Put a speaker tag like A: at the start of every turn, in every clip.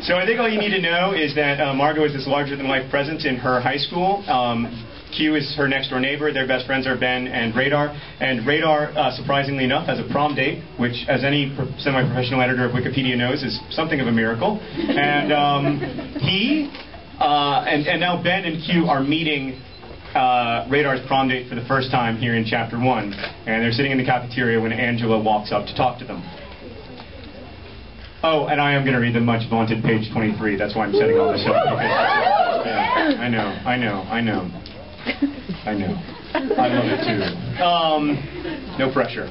A: So I think all you need to know is that Margot is this larger-than-life presence in her high school. Q is her next-door neighbor. Their best friends are Ben and Radar. And Radar, surprisingly enough, has a prom date, which, as any semi-professional editor of Wikipedia knows, is something of a miracle. And and now Ben and Q are meeting Radar's prom date for the first time here in Chapter 1. And they're sitting in the cafeteria when Angela walks up to talk to them. Oh, and I am going to read the much-vaunted page 23. That's why I'm setting all this up. Yeah, I know. I love it, too. No pressure.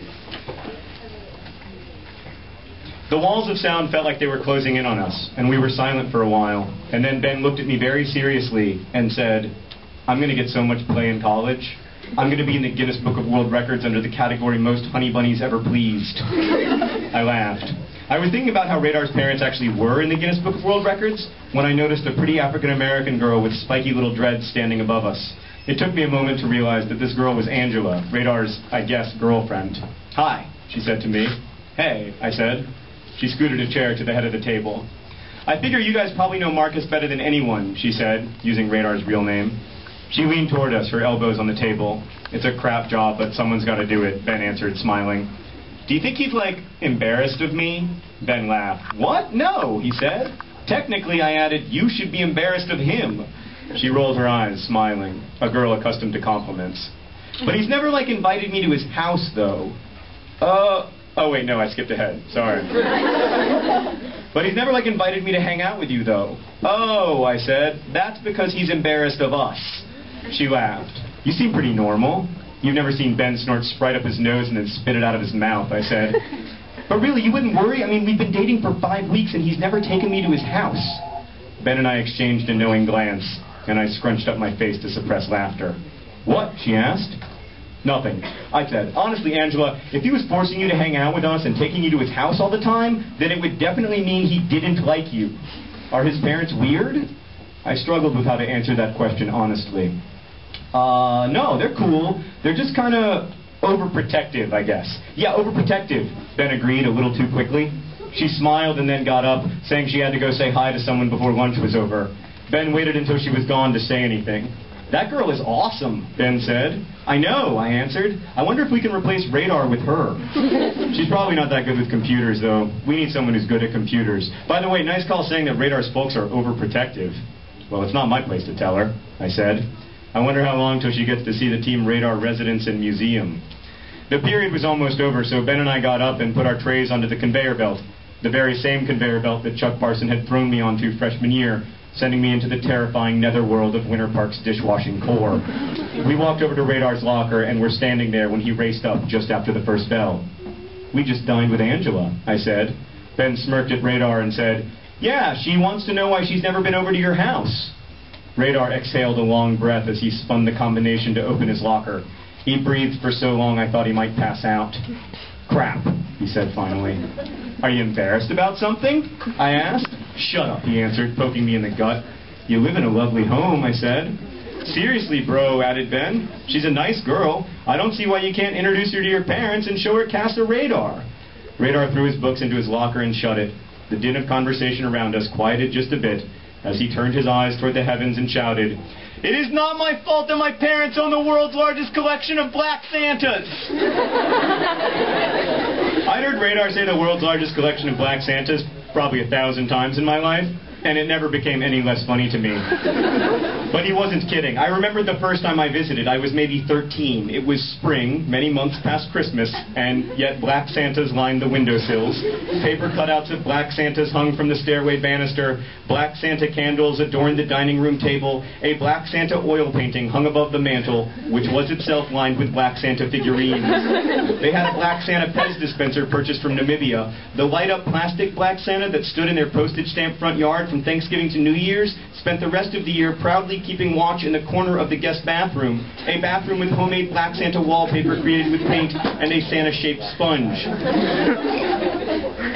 A: The walls of sound felt like they were closing in on us, and we were silent for a while. And then Ben looked at me very seriously and said, "I'm going to get so much play in college. I'm going to be in the Guinness Book of World Records under the category Most Honey Bunnies Ever Pleased." I laughed. I was thinking about how Radar's parents actually were in the Guinness Book of World Records when I noticed a pretty African-American girl with spiky little dreads standing above us. It took me a moment to realize that this girl was Angela, Radar's, I guess, girlfriend. "Hi," she said to me. "Hey," I said. She scooted a chair to the head of the table. "I figure you guys probably know Marcus better than anyone," she said, using Radar's real name. She leaned toward us, her elbows on the table. "It's a crap job, but someone's got to do it," Ben answered, smiling. "Do you think he's, like, embarrassed of me?" Ben laughed. "What? No," he said. "Technically," I added, "you should be embarrassed of him." She rolled her eyes, smiling, a girl accustomed to compliments. "But he's never, like, invited me to his house, though." Oh, wait, no, I skipped ahead. Sorry. "But he's never, like, invited me to hang out with you, though." "Oh," I said, "that's because he's embarrassed of us." She laughed. "You seem pretty normal." "You've never seen Ben snort Sprite up his nose and then spit it out of his mouth," I said. "But really, you wouldn't worry? I mean, we've been dating for 5 weeks and he's never taken me to his house." Ben and I exchanged a knowing glance, and I scrunched up my face to suppress laughter. "What?" she asked. "Nothing," I said. "Honestly, Angela, if he was forcing you to hang out with us and taking you to his house all the time, then it would definitely mean he didn't like you. Are his parents weird?" I struggled with how to answer that question honestly. No, they're cool. They're just kind of overprotective, I guess." "Yeah, overprotective," Ben agreed a little too quickly. She smiled and then got up, saying she had to go say hi to someone before lunch was over. Ben waited until she was gone to say anything. "That girl is awesome," Ben said. "I know," I answered. "I wonder if we can replace Radar with her." "She's probably not that good with computers, though. We need someone who's good at computers. By the way, nice call saying that Radar's folks are overprotective." "Well, it's not my place to tell her," I said. "I wonder how long till she gets to see the Team Radar residence and museum." The period was almost over, so Ben and I got up and put our trays onto the conveyor belt, the very same conveyor belt that Chuck Parson had thrown me onto freshman year, sending me into the terrifying netherworld of Winter Park's dishwashing core. We walked over to Radar's locker and were standing there when he raced up just after the first bell. "We just dined with Angela," I said. Ben smirked at Radar and said, "Yeah, she wants to know why she's never been over to your house." Radar exhaled a long breath as he spun the combination to open his locker. He breathed for so long I thought he might pass out. "Crap," he said finally. "Are you embarrassed about something?" I asked. "Shut up," he answered, poking me in the gut. "You live in a lovely home," I said. "Seriously, bro," added Ben. "She's a nice girl. I don't see why you can't introduce her to your parents and show her cast of Radar." Radar threw his books into his locker and shut it. The din of conversation around us quieted just a bit as he turned his eyes toward the heavens and shouted, "It is not my fault that my parents own the world's largest collection of black Santas." I'd heard Radar say the world's largest collection of black Santas probably 1,000 times in my life, and it never became any less funny to me. But he wasn't kidding. I remembered the first time I visited. I was maybe 13. It was spring, many months past Christmas, and yet black Santas lined the windowsills. Paper cutouts of black Santas hung from the stairway banister. Black Santa candles adorned the dining room table. A black Santa oil painting hung above the mantel, which was itself lined with black Santa figurines. They had a black Santa Pez dispenser purchased from Namibia. The light-up plastic black Santa that stood in their postage stamp front yard from Thanksgiving to New Year's spent the rest of the year proudly keeping watch in the corner of the guest bathroom, a bathroom with homemade black Santa wallpaper created with paint and a Santa-shaped sponge.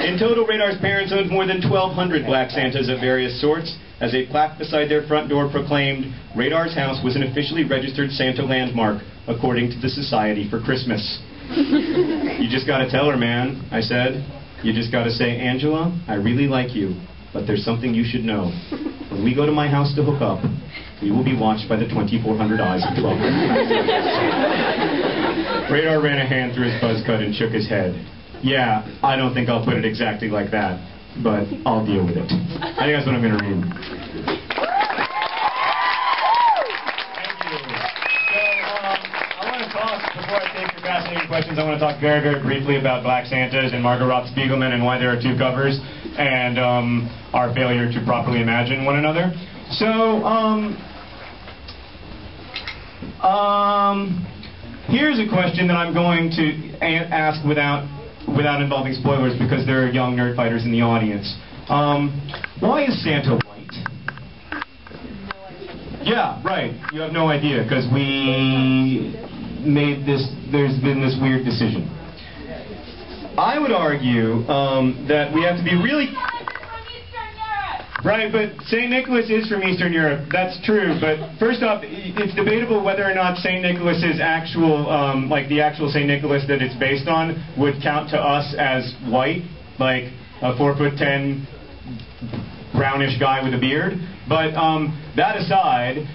A: In total, Radar's parents owned more than 1,200 black Santas of various sorts, as a plaque beside their front door proclaimed, "Radar's house was an officially registered Santa landmark, according to the Society for Christmas." "You just gotta tell her, man," I said. "You just gotta say, 'Angela, I really like you. but there's something you should know. When we go to my house to hook up, we will be watched by the 2,400 eyes of 12. Radar ran a hand through his buzz cut and shook his head. Yeah, I don't think I'll put it exactly like that, but I'll deal with it. I think that's what I'm going to read. Before I take your fascinating questions, I want to talk very, very briefly about Black Santas and Margot Roth Spiegelman and why there are two covers and our failure to properly imagine one another. So, here's a question that I'm going to ask without involving spoilers because there are young nerd fighters in the audience. Why is Santa white? Yeah, right. You have no idea because we made this, there's been this weird decision. I would argue that we have to be really... Right, but St. Nicholas is from Eastern Europe. That's true, but first off, it's debatable whether or not St. Nicholas's actual, like the actual St. Nicholas that it's based on would count to us as white, like a 4'10" brownish guy with a beard. But that aside,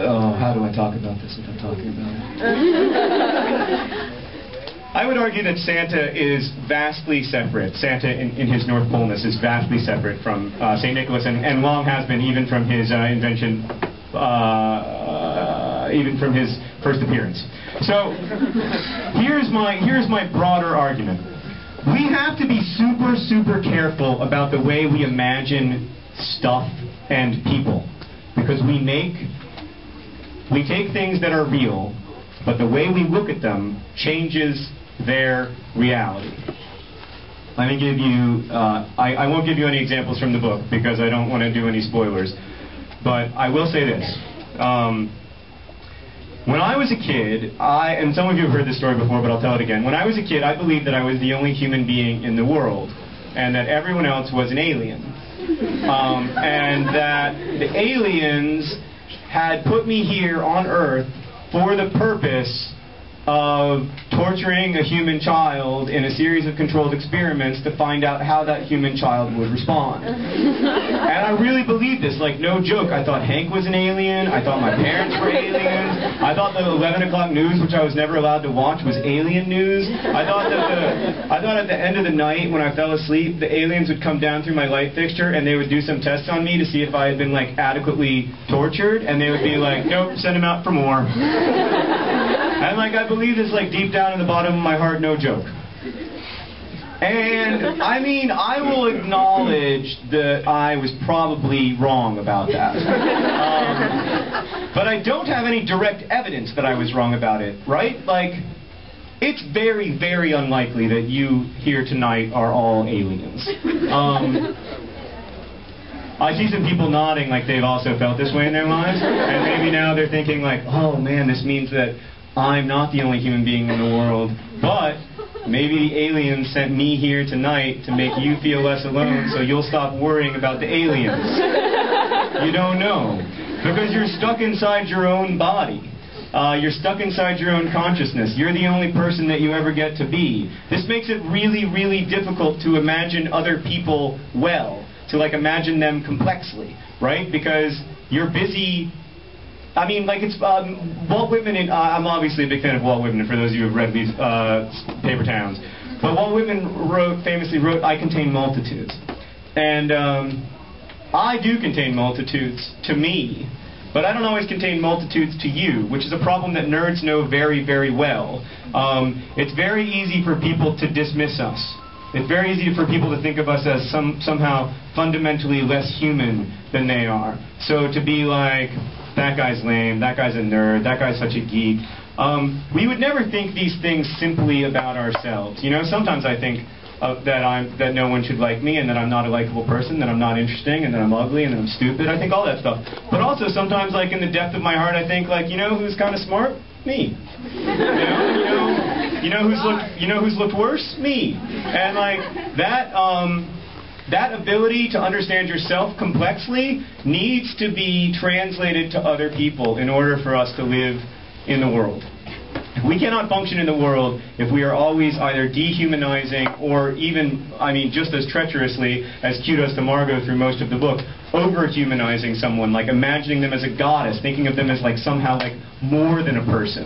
A: oh, how do I talk about this without talking about it? I would argue that Santa is vastly separate. Santa in his North Poleness is vastly separate from St. Nicholas, and long has been, even from his invention, even from his first appearance. So here's my broader argument. We have to be super, super careful about the way we imagine stuff and people, because we take things that are real, but the way we look at them changes their reality. Let me give you, I won't give you any examples from the book because I don't want to do any spoilers, but I will say this. When I was a kid, and some of you have heard this story before, but I'll tell it again. When I was a kid, I believed that I was the only human being in the world, and that everyone else was an alien. And that the aliens had put me here on Earth for the purpose of torturing a human child in a series of controlled experiments to find out how that human child would respond. And I really believed this, like no joke. I thought Hank was an alien, I thought my parents were aliens, I thought the 11 o'clock news, which I was never allowed to watch, was alien news. I thought at the end of the night when I fell asleep, the aliens would come down through my light fixture and they would do some tests on me to see if I had been like adequately tortured, and they would be like, nope, send him out for more. And like I believe this like deep down in the bottom of my heart, no joke. And I mean, I will acknowledge that I was probably wrong about that. But I don't have any direct evidence that I was wrong about it, right? Like, it's very, very unlikely that you here tonight are all aliens. I see some people nodding like they've also felt this way in their lives, and maybe now they're thinking like, oh man, this means that I'm not the only human being in the world, but maybe the aliens sent me here tonight to make you feel less alone so you'll stop worrying about the aliens. You don't know. Because you're stuck inside your own body. You're stuck inside your own consciousness. You're the only person that you ever get to be. This makes it really, really difficult to imagine other people well, to like imagine them complexly, right? Because you're busy... I mean, like it's Walt Whitman. I'm obviously a big fan of Walt Whitman. For those of you who have read these Paper Towns, but Walt Whitman famously wrote, "I contain multitudes," and I do contain multitudes to me, but I don't always contain multitudes to you, which is a problem that nerds know very, very well. It's very easy for people to dismiss us. It's very easy for people to think of us as somehow fundamentally less human than they are. So to be like, that guy's lame, that guy's a nerd, that guy's such a geek. We would never think these things simply about ourselves. You know, sometimes I think that no one should like me, and that I'm not a likable person, that I'm not interesting, and that I'm ugly, and that I'm stupid. I think all that stuff. But also sometimes, like in the depth of my heart, I think like, you know who's kind of smart? Me. You know who's looked worse? Me. And like that. That ability to understand yourself complexly needs to be translated to other people in order for us to live in the world. We cannot function in the world if we are always either dehumanizing or even, I mean, just as treacherously as Q does to Margot through most of the book, over-humanizing someone, like imagining them as a goddess, thinking of them as like somehow like more than a person.